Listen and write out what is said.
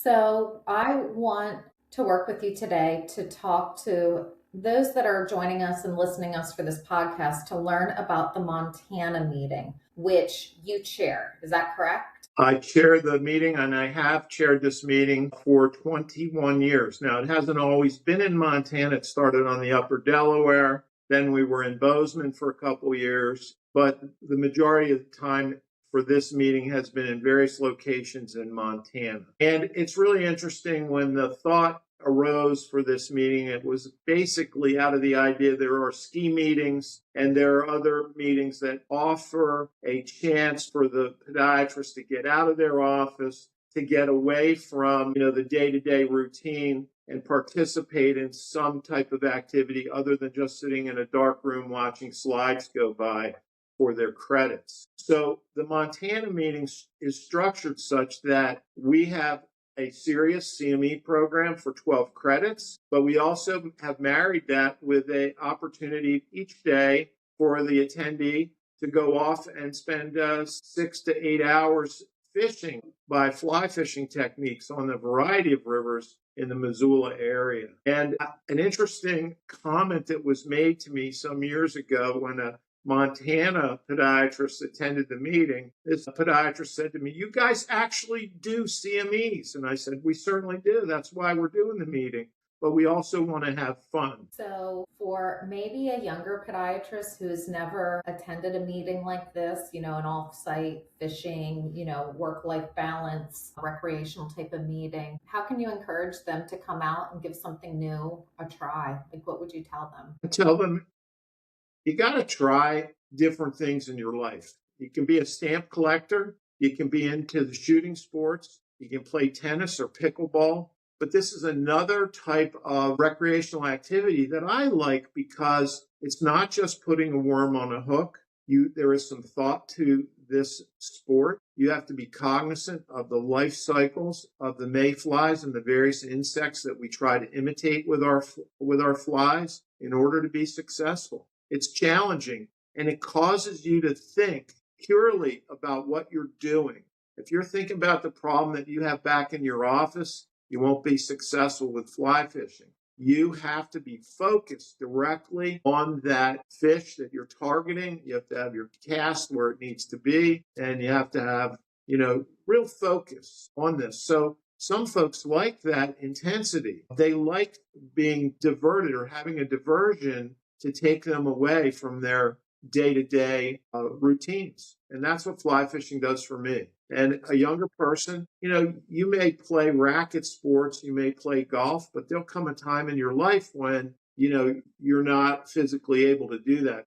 So I want to work with you today to talk to those that are joining us and listening us for this podcast to learn about the Montana meeting, which you chair. Is that correct? I chair the meeting, and I have chaired this meeting for 21 years. Now, it hasn't always been in Montana. It started on the upper Delaware. Then we were in Bozeman for a couple years. But the majority of the time for this meeting has been in various locations in Montana. And it's really interesting when the thought arose for this meeting. It was basically out of the idea there are ski meetings and there are other meetings that offer a chance for the podiatrist to get out of their office, to get away from, the day-to-day routine and participate in some type of activity other than just sitting in a dark room watching slides go by for their credits. So the Montana meeting is structured such that we have a serious CME program for 12 credits, but we also have married that with an opportunity each day for the attendee to go off and spend 6 to 8 hours fishing by fly fishing techniques on a variety of rivers in the Missoula area. And an interesting comment that was made to me some years ago when a Montana podiatrist attended the meeting. This podiatrist said to me, "You guys actually do CMEs." And I said, "We certainly do. That's why we're doing the meeting. But we also want to have fun." So, for maybe a younger podiatrist who's never attended a meeting like this, an off site fishing, work life balance, recreational type of meeting, how can you encourage them to come out and give something new a try? Like, what would you tell them? I tell them, you got to try different things in your life. You can be a stamp collector. You can be into the shooting sports. You can play tennis or pickleball. But this is another type of recreational activity that I like because it's not just putting a worm on a hook. There is some thought to this sport. You have to be cognizant of the life cycles of the mayflies and the various insects that we try to imitate with our flies in order to be successful. It's challenging, and it causes you to think purely about what you're doing. If you're thinking about the problem that you have back in your office, you won't be successful with fly fishing. You have to be focused directly on that fish that you're targeting. You have to have your cast where it needs to be, and you have to have, real focus on this. So some folks like that intensity. They like being diverted or having a diversion to take them away from their day-to-day routines. And that's what fly fishing does for me. And a younger person, you may play racket sports, you may play golf, but there'll come a time in your life when, you're not physically able to do that.